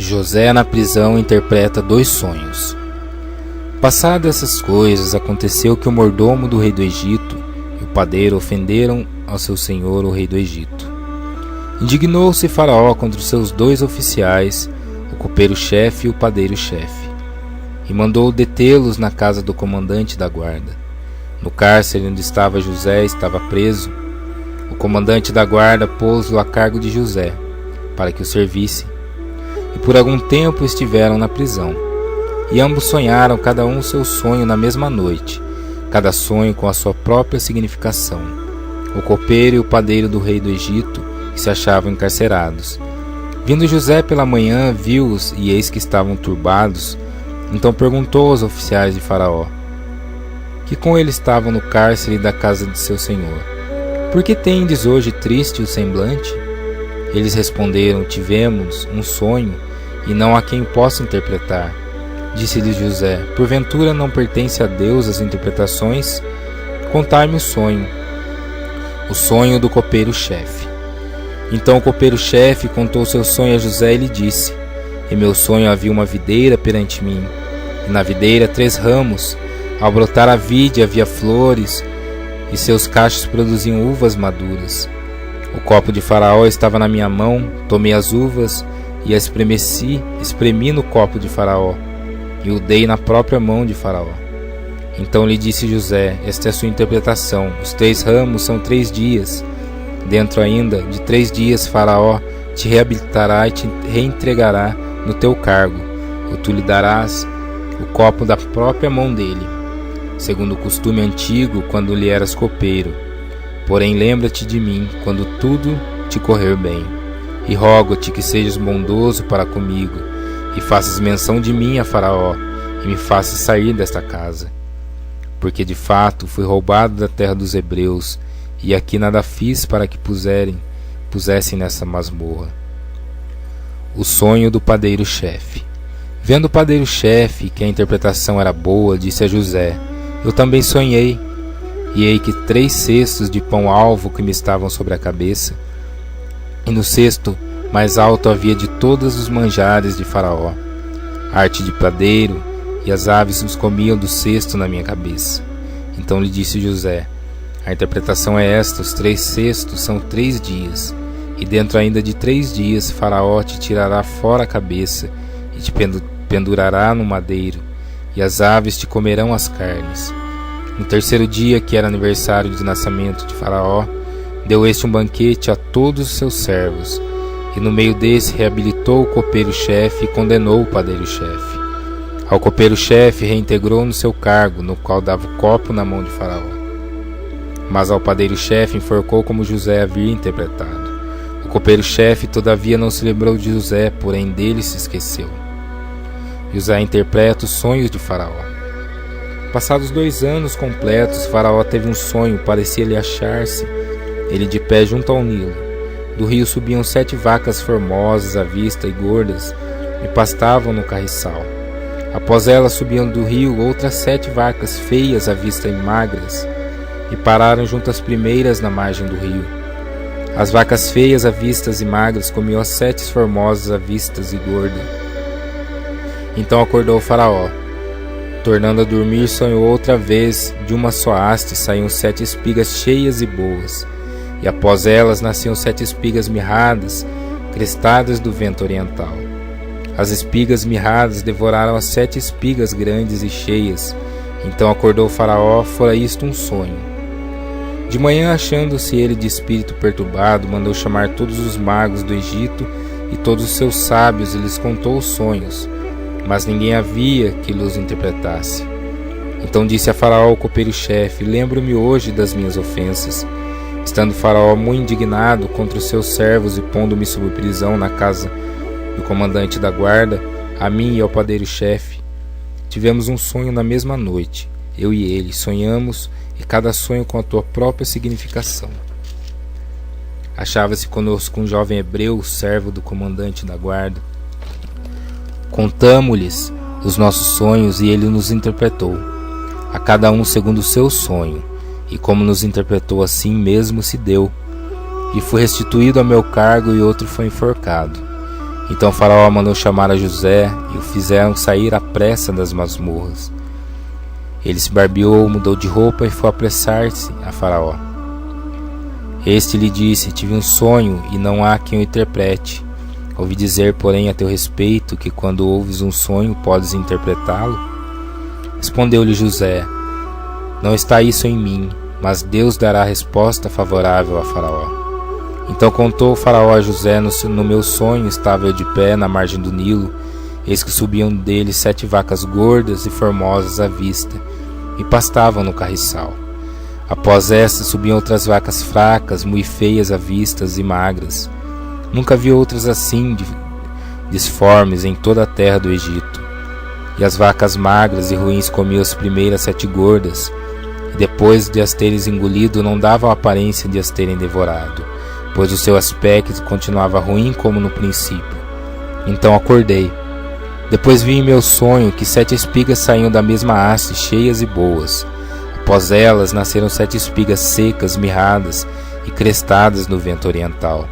José na prisão interpreta 2 sonhos. Passadas essas coisas, aconteceu que o mordomo do rei do Egito e o padeiro ofenderam ao seu senhor, o rei do Egito. Indignou-se Faraó contra os seus 2 oficiais, o copeiro-chefe e o padeiro-chefe, e mandou detê-los na casa do comandante da guarda. No cárcere onde estava José estava preso. O comandante da guarda pôs-lo a cargo de José, para que o servisse. E por algum tempo estiveram na prisão. E ambos sonharam cada um seu sonho na mesma noite, cada sonho com a sua própria significação. O copeiro e o padeiro do rei do Egito, que se achavam encarcerados. Vindo José pela manhã, viu-os, e eis que estavam turbados. Então perguntou aos oficiais de Faraó, que com ele estavam no cárcere da casa de seu senhor: por que tendes hoje triste o semblante? Eles responderam: tivemos um sonho, e não há quem possa interpretar. Disse-lhe José: porventura não pertence a Deus as interpretações? Contai-me o sonho do copeiro-chefe. Então o copeiro-chefe contou seu sonho a José e lhe disse: em meu sonho havia uma videira perante mim, e na videira 3 ramos. Ao brotar a vide havia flores, e seus cachos produziam uvas maduras. O copo de Faraó estava na minha mão, tomei as uvas e as espremi no copo de Faraó, e o dei na própria mão de Faraó. Então lhe disse José: esta é a sua interpretação, os 3 ramos são 3 dias. Dentro ainda de 3 dias Faraó te reabilitará e te reentregará no teu cargo, e tu lhe darás o copo da própria mão dele, segundo o costume antigo quando lhe eras copeiro. Porém lembra-te de mim quando tudo te correr bem, e rogo-te que sejas bondoso para comigo, e faças menção de mim a Faraó, e me faças sair desta casa. Porque de fato fui roubado da terra dos hebreus, e aqui nada fiz para que pusessem nessa masmorra. O sonho do padeiro-chefe. Vendo o padeiro-chefe que a interpretação era boa, disse a José: eu também sonhei, e eis que 3 cestos de pão alvo que me estavam sobre a cabeça, e no cesto mais alto havia de todos os manjares de Faraó, arte de padeiro, e as aves nos comiam do cesto na minha cabeça. Então lhe disse José: a interpretação é esta: os 3 cestos são 3 dias, e dentro ainda de 3 dias Faraó te tirará fora a cabeça, e te pendurará no madeiro, e as aves te comerão as carnes. No 3º dia, que era aniversário de nascimento de Faraó, deu este um banquete a todos os seus servos, e no meio desse reabilitou o copeiro-chefe e condenou o padeiro-chefe. Ao copeiro-chefe reintegrou no seu cargo, no qual dava o copo na mão de Faraó. Mas ao padeiro-chefe enforcou como José havia interpretado. O copeiro-chefe todavia não se lembrou de José, porém dele se esqueceu. José interpreta os sonhos de Faraó. Passados 2 anos completos, Faraó teve um sonho, parecia-lhe achar-se ele de pé junto ao Nilo. Do rio subiam 7 vacas formosas à vista e gordas, e pastavam no carriçal. Após elas subiam do rio outras 7 vacas feias à vista e magras, e pararam junto às primeiras na margem do rio. As vacas feias à vistas e magras comiam as 7 formosas à vistas e gordas. Então acordou o Faraó. Tornando a dormir, sonhou outra vez. De uma só haste saíam 7 espigas cheias e boas, e após elas nasciam 7 espigas mirradas, crestadas do vento oriental. As espigas mirradas devoraram as 7 espigas grandes e cheias. Então acordou o Faraó, fora isto um sonho. De manhã, achando-se ele de espírito perturbado, mandou chamar todos os magos do Egito e todos os seus sábios, e lhes contou os sonhos, mas ninguém havia que lhes interpretasse. Então disse a Faraó o copeiro-chefe: lembro-me hoje das minhas ofensas. Estando Faraó muito indignado contra os seus servos e pondo-me sob prisão na casa do comandante da guarda, a mim e ao padeiro-chefe, tivemos um sonho na mesma noite. Eu e ele sonhamos, e cada sonho com a tua própria significação. Achava-se conosco um jovem hebreu, servo do comandante da guarda. Contamo-lhes os nossos sonhos, e ele nos interpretou, a cada um segundo o seu sonho, e como nos interpretou, assim mesmo se deu. E fui restituído ao meu cargo, e outro foi enforcado. Então Faraó mandou chamar a José e o fizeram sair à pressa das masmorras. Ele se barbeou, mudou de roupa e foi apressar-se a Faraó. Este lhe disse: tive um sonho e não há quem o interprete. Ouvi dizer, porém, a teu respeito, que quando ouves um sonho podes interpretá-lo? Respondeu-lhe José: não está isso em mim, mas Deus dará resposta favorável a Faraó. Então contou Faraó a José: no meu sonho estava eu de pé na margem do Nilo, eis que subiam dele 7 vacas gordas e formosas à vista, e pastavam no carriçal. Após estas subiam outras vacas fracas, muito feias à vista e magras. Nunca vi outras assim disformes em toda a terra do Egito. E as vacas magras e ruins comiam as primeiras 7 gordas, e depois de as teres engolido não davam a aparência de as terem devorado, pois o seu aspecto continuava ruim como no princípio. Então acordei. Depois vi em meu sonho que 7 espigas saíam da mesma haste, cheias e boas. Após elas nasceram 7 espigas secas, mirradas e crestadas no vento oriental.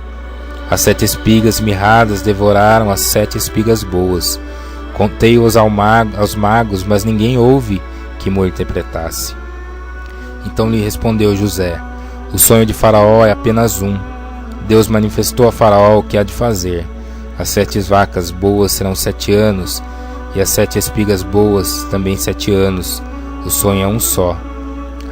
As 7 espigas mirradas devoraram as 7 espigas boas. Contei-os aos magos, mas ninguém houve que me interpretasse. Então lhe respondeu José: o sonho de Faraó é apenas um. Deus manifestou a Faraó o que há de fazer. As 7 vacas boas serão 7 anos, e as 7 espigas boas também 7 anos. O sonho é um só.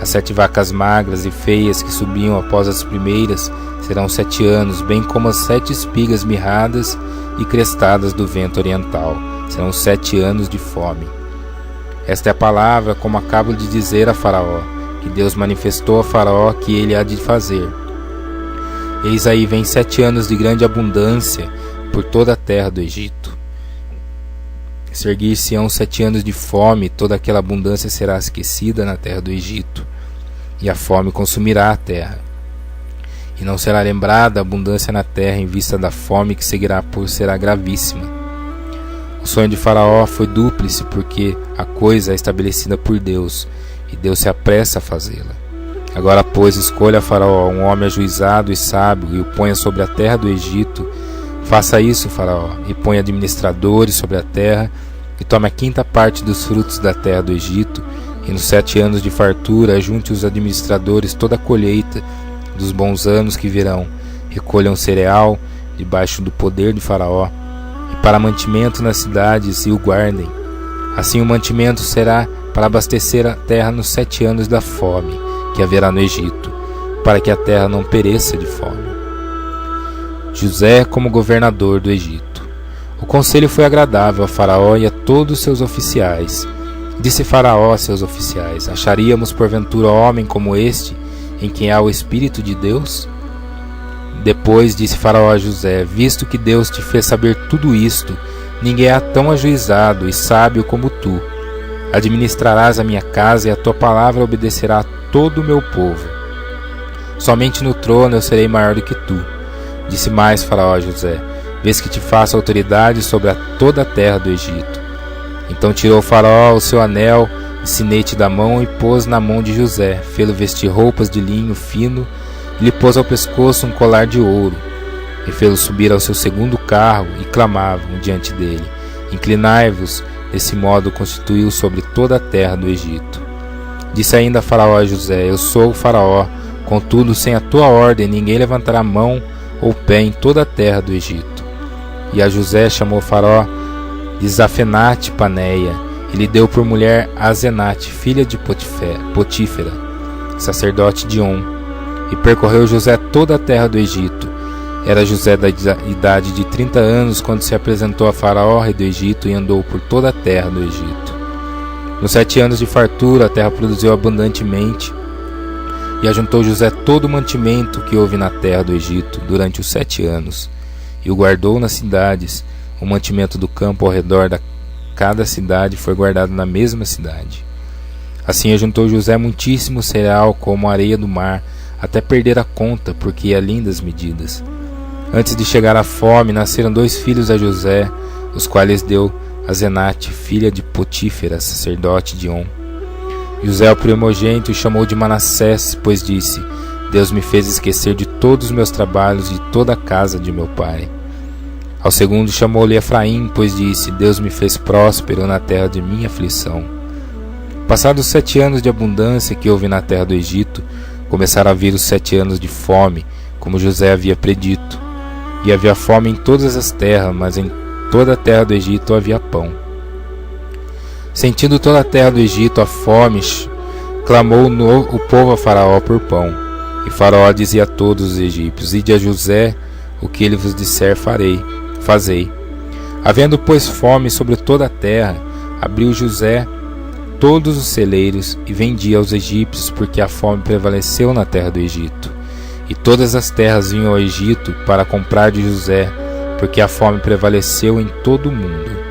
As 7 vacas magras e feias que subiam após as primeiras serão 7 anos, bem como as 7 espigas mirradas e crestadas do vento oriental. Serão 7 anos de fome. Esta é a palavra, como acabo de dizer a Faraó, que Deus manifestou a Faraó que ele há de fazer. Eis aí vem 7 anos de grande abundância por toda a terra do Egito. Seguir-se-ão 7 anos de fome, toda aquela abundância será esquecida na terra do Egito, e a fome consumirá a terra. E não será lembrada a abundância na terra em vista da fome que seguirá, por será gravíssima. O sonho de Faraó foi dúplice, porque a coisa é estabelecida por Deus, e Deus se apressa a fazê-la. Agora, pois, escolha a Faraó um homem ajuizado e sábio, e o ponha sobre a terra do Egito. Faça isso, Faraó, e ponha administradores sobre a terra, e tome a 5ª parte dos frutos da terra do Egito, e nos 7 anos de fartura junte os administradores toda a colheita dos bons anos que virão. Recolham cereal debaixo do poder de Faraó, e para mantimento nas cidades, e o guardem. Assim o mantimento será para abastecer a terra nos 7 anos da fome que haverá no Egito, para que a terra não pereça de fome. José como governador do Egito. O conselho foi agradável a Faraó e a todos os seus oficiais. Disse Faraó a seus oficiais: acharíamos porventura homem como este, em quem há o Espírito de Deus? Depois disse Faraó a José: visto que Deus te fez saber tudo isto, ninguém há tão ajuizado e sábio como tu. Administrarás a minha casa, e a tua palavra obedecerá a todo o meu povo. Somente no trono eu serei maior do que tu. Disse mais Faraó a José: vês que te faço autoridade sobre toda a terra do Egito. Então tirou Faraó o seu anel e sinete da mão e pôs na mão de José, fê-lo vestir roupas de linho fino, e lhe pôs ao pescoço um colar de ouro, e fê-lo subir ao seu 2º carro, e clamavam diante dele: inclinai-vos. Desse modo constituiu sobre toda a terra do Egito. Disse ainda Faraó a José: eu sou o Faraó, contudo sem a tua ordem ninguém levantará mão ou pé em toda a terra do Egito. E a José chamou Faraó de Zafenate Paneia, e lhe deu por mulher Azenate, filha de Potífera, sacerdote de On. E percorreu José toda a terra do Egito. Era José da idade de 30 anos quando se apresentou a Faraó, rei do Egito, e andou por toda a terra do Egito. Nos 7 anos de fartura a terra produziu abundantemente, e ajuntou José todo o mantimento que houve na terra do Egito durante os 7 anos, e o guardou nas cidades. O mantimento do campo ao redor de cada cidade foi guardado na mesma cidade. Assim ajuntou José muitíssimo cereal, como a areia do mar, até perder a conta, porque ia lindas medidas. Antes de chegar a fome, nasceram 2 filhos a José, os quais deu Azenate, filha de Potífera, sacerdote de On. José, o primogênito, chamou de Manassés, pois disse: Deus me fez esquecer de todos os meus trabalhos e de toda a casa de meu pai. Ao segundo chamou-lhe Efraim, pois disse: Deus me fez próspero na terra de minha aflição. Passados 7 anos de abundância que houve na terra do Egito, começaram a vir os 7 anos de fome, como José havia predito. E havia fome em todas as terras, mas em toda a terra do Egito havia pão. Sentindo toda a terra do Egito a fome, clamou o povo a Faraó por pão. E Faraó dizia a todos os egípcios: Ide a José, o que ele vos disser fazei. Havendo, pois, fome sobre toda a terra, abriu José todos os celeiros e vendia aos egípcios, porque a fome prevaleceu na terra do Egito. E todas as terras vinham ao Egito para comprar de José, porque a fome prevaleceu em todo o mundo.